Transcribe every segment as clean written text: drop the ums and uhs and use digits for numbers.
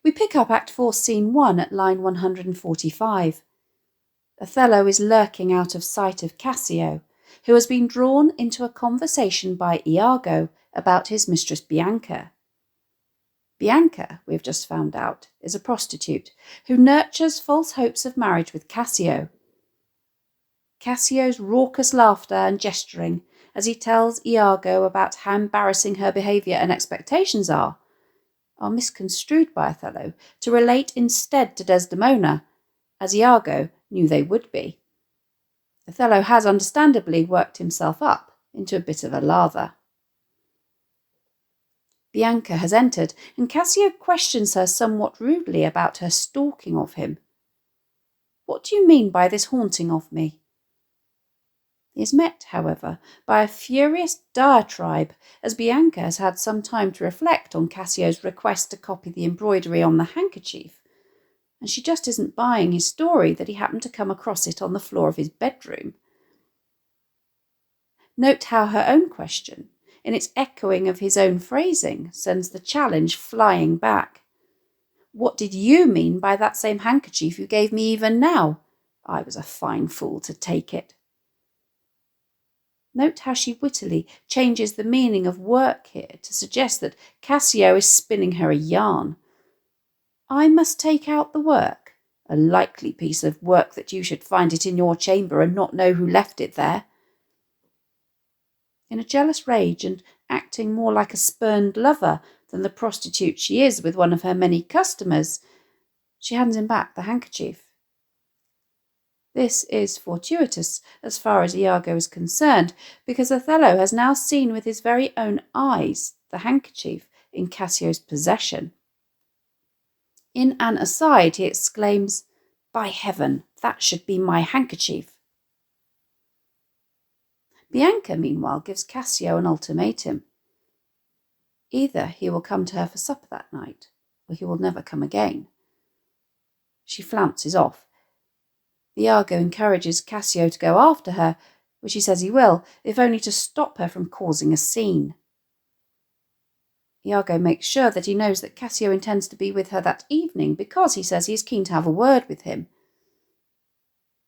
We pick up Act 4, Scene 1 at line 145. Othello is lurking out of sight of Cassio, who has been drawn into a conversation by Iago about his mistress Bianca. Bianca, we've just found out, is a prostitute who nurtures false hopes of marriage with Cassio. Cassio's raucous laughter and gesturing as he tells Iago about how embarrassing her behaviour and expectations are misconstrued by Othello to relate instead to Desdemona, as Iago knew they would be. Othello has understandably worked himself up into a bit of a lather. Bianca has entered, and Cassio questions her somewhat rudely about her stalking of him. "What do you mean by this haunting of me?" He is met, however, by a furious diatribe, as Bianca has had some time to reflect on Cassio's request to copy the embroidery on the handkerchief, and she just isn't buying his story that he happened to come across it on the floor of his bedroom. Note how her own question, in its echoing of his own phrasing, sends the challenge flying back. "What did you mean by that same handkerchief you gave me even now? I was a fine fool to take it." Note how she wittily changes the meaning of work here to suggest that Cassio is spinning her a yarn. "I must take out the work? A likely piece of work that you should find it in your chamber and not know who left it there." In a jealous rage and acting more like a spurned lover than the prostitute she is with one of her many customers, she hands him back the handkerchief. This is fortuitous as far as Iago is concerned, because Othello has now seen with his very own eyes the handkerchief in Cassio's possession. In an aside, he exclaims, "By heaven, that should be my handkerchief." Bianca, meanwhile, gives Cassio an ultimatum. Either he will come to her for supper that night, or he will never come again. She flounces off. Iago encourages Cassio to go after her, which he says he will, if only to stop her from causing a scene. Iago makes sure that he knows that Cassio intends to be with her that evening because he says he is keen to have a word with him.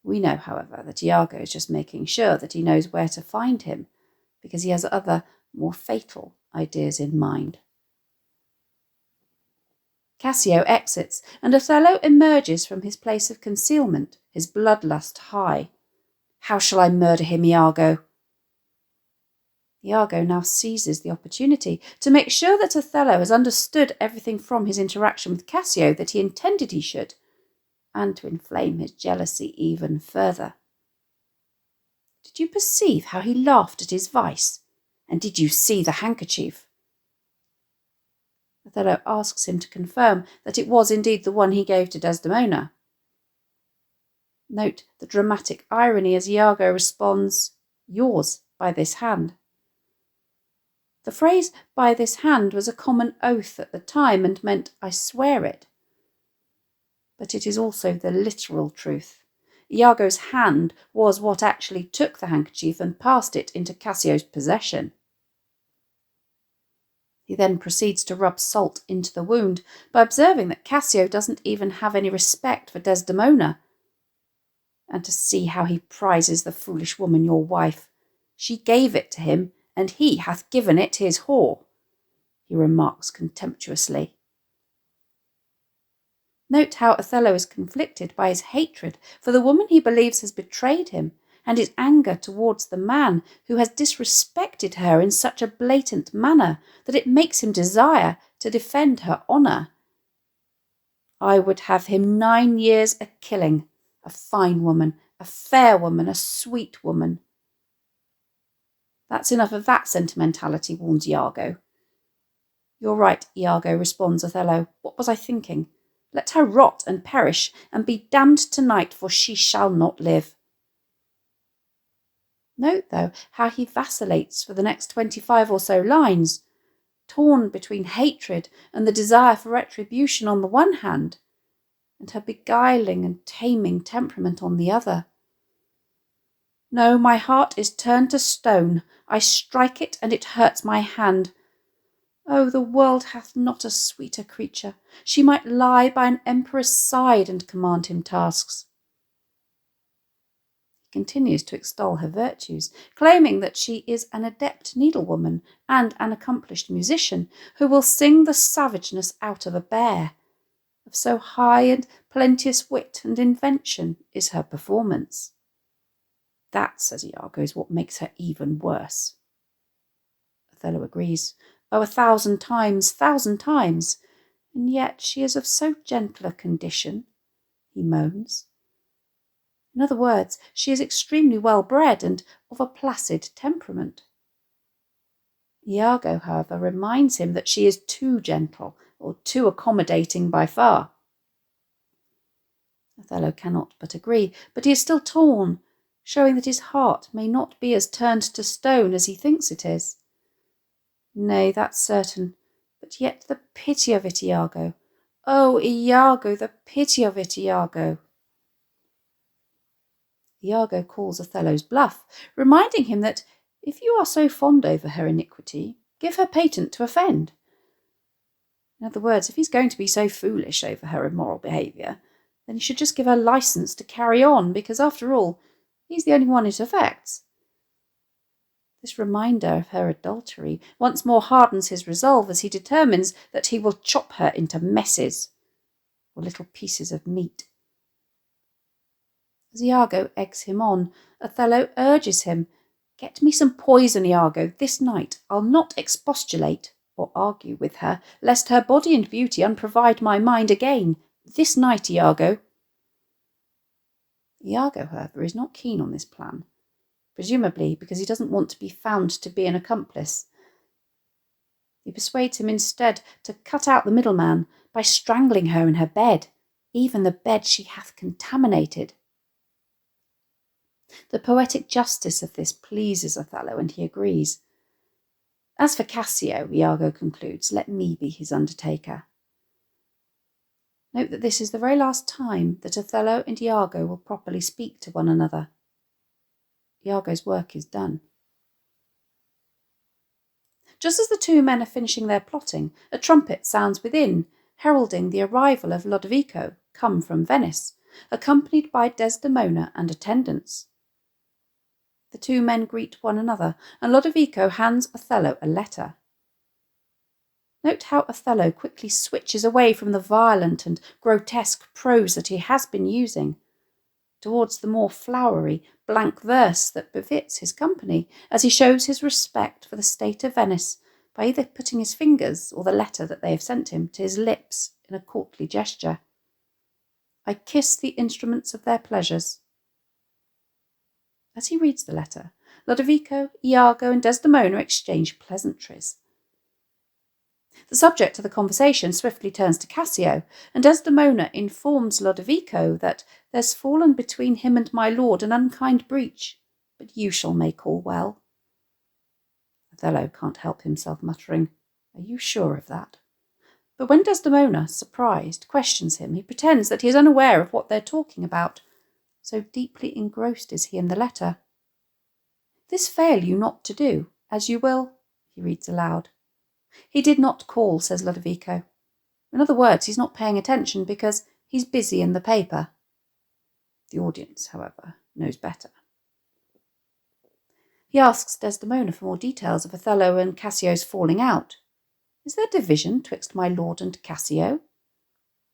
We know, however, that Iago is just making sure that he knows where to find him, because he has other, more fatal ideas in mind. Cassio exits, and Othello emerges from his place of concealment, his bloodlust high. "How shall I murder him, Iago?" Iago now seizes the opportunity to make sure that Othello has understood everything from his interaction with Cassio that he intended he should, and to inflame his jealousy even further. "Did you perceive how he laughed at his vice? And did you see the handkerchief?" Othello asks him to confirm that it was indeed the one he gave to Desdemona. Note the dramatic irony as Iago responds, "Yours, by this hand." The phrase "by this hand" was a common oath at the time and meant "I swear it." But it is also the literal truth. Iago's hand was what actually took the handkerchief and passed it into Cassio's possession. He then proceeds to rub salt into the wound by observing that Cassio doesn't even have any respect for Desdemona. "And to see how he prizes the foolish woman your wife. She gave it to him, and he hath given it his whore," he remarks contemptuously. Note how Othello is conflicted by his hatred for the woman he believes has betrayed him, and his anger towards the man who has disrespected her in such a blatant manner that it makes him desire to defend her honour. "I would have him 9 years a killing, a fine woman, a fair woman, a sweet woman." "That's enough of that sentimentality," warns Iago. "You're right, Iago," responds Othello. "What was I thinking? Let her rot and perish, and be damned tonight, for she shall not live." Note, though, how he vacillates for the next 25 or so lines, torn between hatred and the desire for retribution on the one hand, and her beguiling and taming temperament on the other. "No, my heart is turned to stone. I strike it, and it hurts my hand. Oh, the world hath not a sweeter creature. She might lie by an emperor's side and command him tasks. He continues to extol her virtues, claiming that she is an adept needlewoman and an accomplished musician who will sing the savageness out of a bear. Of so high and plenteous wit and invention is her performance. That, says Iago, is what makes her even worse. Othello agrees. Oh, 1,000 times, 1,000 times. And yet she is of so gentle a condition, he moans. In other words, she is extremely well bred and of a placid temperament. Iago, however, reminds him that she is too gentle or too accommodating by far. Othello cannot but agree, but he is still torn, showing that his heart may not be as turned to stone as he thinks it is. Nay, that's certain, but yet the pity of it, Iago. Oh, Iago, the pity of it, Iago. Iago calls Othello's bluff, reminding him that if you are so fond over her iniquity, give her patent to offend. In other words, if he's going to be so foolish over her immoral behaviour, then he should just give her licence to carry on, because after all, he's the only one it affects. This reminder of her adultery once more hardens his resolve as he determines that he will chop her into messes, or little pieces of meat. As Iago eggs him on, Othello urges him, "Get me some poison, Iago, this night. I'll not expostulate or argue with her, lest her body and beauty unprovide my mind again. This night, Iago." Iago, however, is not keen on this plan, presumably because he doesn't want to be found to be an accomplice. He persuades him instead to cut out the middleman by strangling her in her bed, even the bed she hath contaminated. The poetic justice of this pleases Othello, and he agrees. As for Cassio, Iago concludes, let me be his undertaker. Note that this is the very last time that Othello and Iago will properly speak to one another. Iago's work is done. Just as the two men are finishing their plotting, a trumpet sounds within, heralding the arrival of Lodovico, come from Venice, accompanied by Desdemona and attendants. The two men greet one another, and Lodovico hands Othello a letter. Note how Othello quickly switches away from the violent and grotesque prose that he has been using towards the more flowery, blank verse that befits his company, as he shows his respect for the state of Venice by either putting his fingers or the letter that they have sent him to his lips in a courtly gesture. I kiss the instruments of their pleasures. As he reads the letter, Lodovico, Iago, and Desdemona exchange pleasantries. The subject of the conversation swiftly turns to Cassio, and Desdemona informs Lodovico that there's fallen between him and my lord an unkind breach, but you shall make all well. Othello can't help himself muttering, "Are you sure of that?" But when Desdemona, surprised, questions him, he pretends that he is unaware of what they're talking about, so deeply engrossed is he in the letter. "This fail you not to do, as you will," he reads aloud. "He did not call," says Lodovico. In other words, he's not paying attention because he's busy in the paper. The audience, however, knows better. He asks Desdemona for more details of Othello and Cassio's falling out. "Is there division twixt my lord and Cassio?"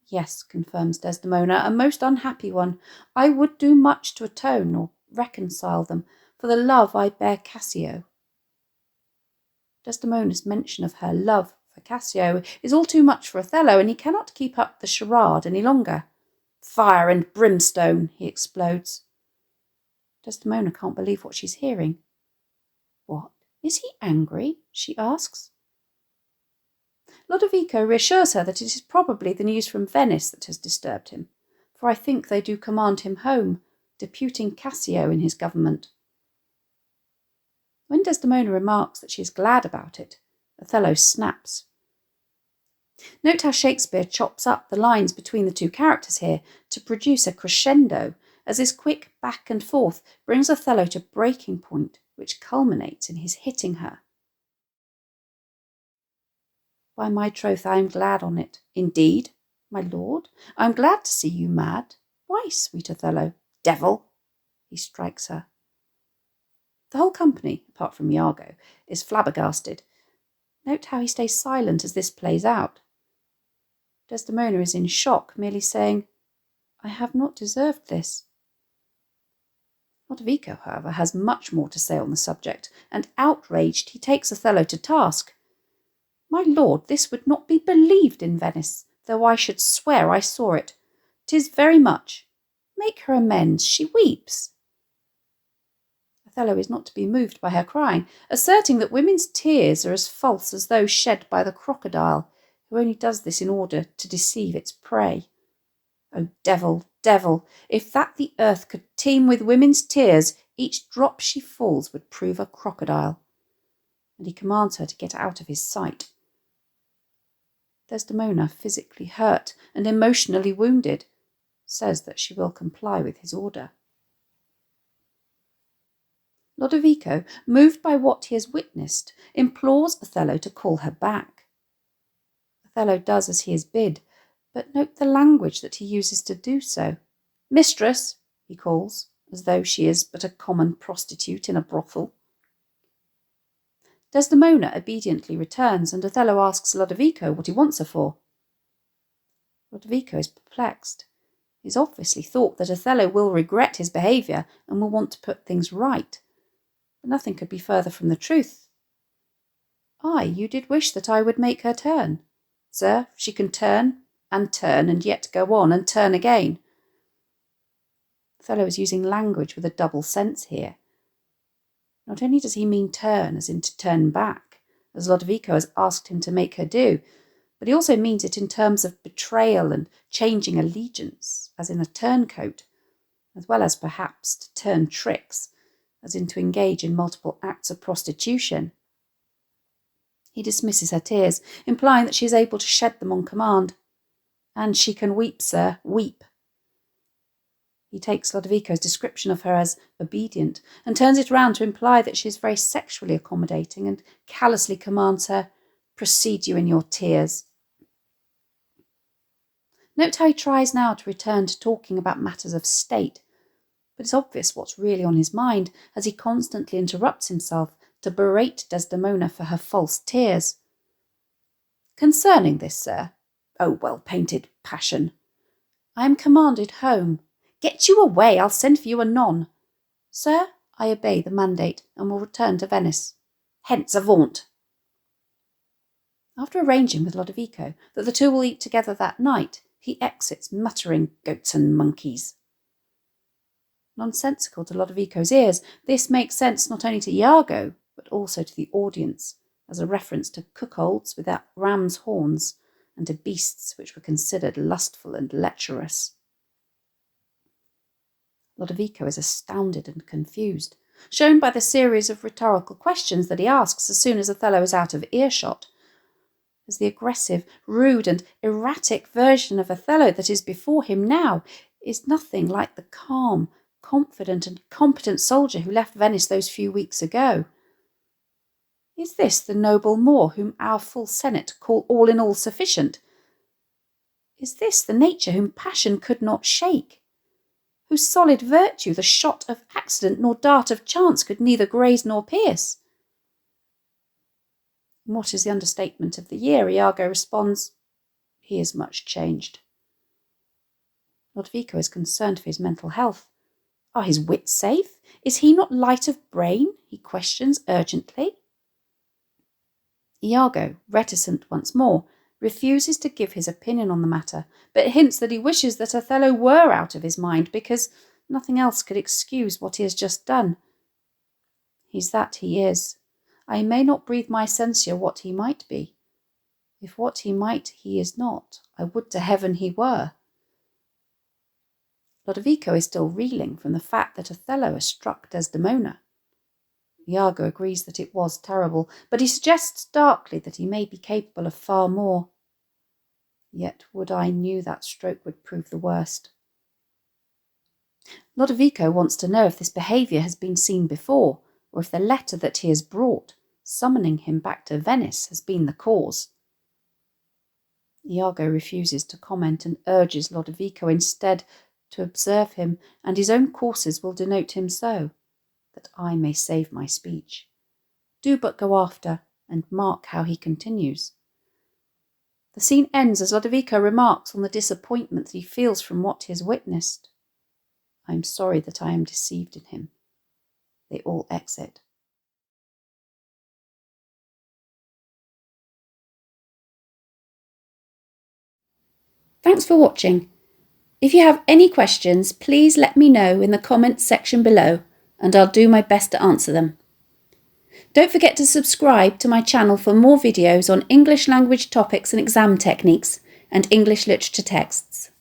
"Yes," confirms Desdemona, "a most unhappy one. I would do much to atone or reconcile them for the love I bear Cassio." Desdemona's mention of her love for Cassio is all too much for Othello, and he cannot keep up the charade any longer. "Fire and brimstone!" he explodes. Desdemona can't believe what she's hearing. "What? Is he angry?" she asks. Lodovico reassures her that it is probably the news from Venice that has disturbed him, for I think they do command him home, deputing Cassio in his government. When Desdemona remarks that she is glad about it, Othello snaps. Note how Shakespeare chops up the lines between the two characters here to produce a crescendo, as this quick back and forth brings Othello to breaking point, which culminates in his hitting her. By my troth, I am glad on it. Indeed, my lord, I am glad to see you mad. Why, sweet Othello? Devil! He strikes her. The whole company, apart from Iago, is flabbergasted. Note how he stays silent as this plays out. Desdemona is in shock, merely saying, I have not deserved this. Lodovico, however, has much more to say on the subject, and outraged he takes Othello to task. My lord, this would not be believed in Venice, though I should swear I saw it. 'Tis very much. Make her amends, she weeps. Othello is not to be moved by her crying, asserting that women's tears are as false as those shed by the crocodile, who only does this in order to deceive its prey. O devil, devil, if that the earth could teem with women's tears, each drop she falls would prove a crocodile. And he commands her to get out of his sight. Desdemona, physically hurt and emotionally wounded, says that she will comply with his order. Lodovico, moved by what he has witnessed, implores Othello to call her back. Othello does as he is bid, but note the language that he uses to do so. Mistress, he calls, as though she is but a common prostitute in a brothel. Desdemona obediently returns, and Othello asks Lodovico what he wants her for. Lodovico is perplexed. He's obviously thought that Othello will regret his behaviour and will want to put things right. But nothing could be further from the truth. Aye, you did wish that I would make her turn. Sir, she can turn, and yet go on, and turn again. Othello is using language with a double sense here. Not only does he mean turn, as in to turn back, as Lodovico has asked him to make her do, but he also means it in terms of betrayal and changing allegiance, as in a turncoat, as well as perhaps to turn tricks, as in to engage in multiple acts of prostitution. He dismisses her tears, implying that she is able to shed them on command. And she can weep, sir, weep. He takes Lodovico's description of her as obedient and turns it round to imply that she is very sexually accommodating and callously commands her, proceed you in your tears. Note how he tries now to return to talking about matters of state, but it's obvious what's really on his mind as he constantly interrupts himself to berate Desdemona for her false tears. Concerning this, sir, oh well-painted passion, I am commanded home. Get you away, I'll send for you anon. Sir, I obey the mandate and will return to Venice. Hence, avaunt. After arranging with Lodovico that the two will eat together that night, he exits, muttering, goats and monkeys. Nonsensical to Lodovico's ears, this makes sense not only to Iago, but also to the audience, as a reference to cuckolds without ram's horns, and to beasts which were considered lustful and lecherous. Lodovico is astounded and confused, shown by the series of rhetorical questions that he asks as soon as Othello is out of earshot. As the aggressive, rude and erratic version of Othello that is before him now is nothing like the calm, confident and competent soldier who left Venice those few weeks ago. Is this the noble Moor whom our full senate call all in all sufficient? Is this the nature whom passion could not shake? Whose solid virtue the shot of accident nor dart of chance could neither graze nor pierce? In what is the understatement of the year, Iago responds, he is much changed. Lodovico is concerned for his mental health. Are his wits safe? Is he not light of brain? He questions urgently. Iago, reticent once more, refuses to give his opinion on the matter, but hints that he wishes that Othello were out of his mind because nothing else could excuse what he has just done. He's that he is. I may not breathe my censure what he might be. If what he might he is not, I would to heaven he were. Lodovico is still reeling from the fact that Othello has struck Desdemona. Iago agrees that it was terrible, but he suggests darkly that he may be capable of far more. Yet would I knew that stroke would prove the worst. Lodovico wants to know if this behaviour has been seen before, or if the letter that he has brought, summoning him back to Venice, has been the cause. Iago refuses to comment and urges Lodovico instead to observe him, and his own courses will denote him so, that I may save my speech. Do but go after, and mark how he continues. The scene ends as Lodovico remarks on the disappointment that he feels from what he has witnessed. I am sorry that I am deceived in him. They all exit. Thanks for watching. If you have any questions, please let me know in the comments section below, and I'll do my best to answer them. Don't forget to subscribe to my channel for more videos on English language topics and exam techniques and English literature texts.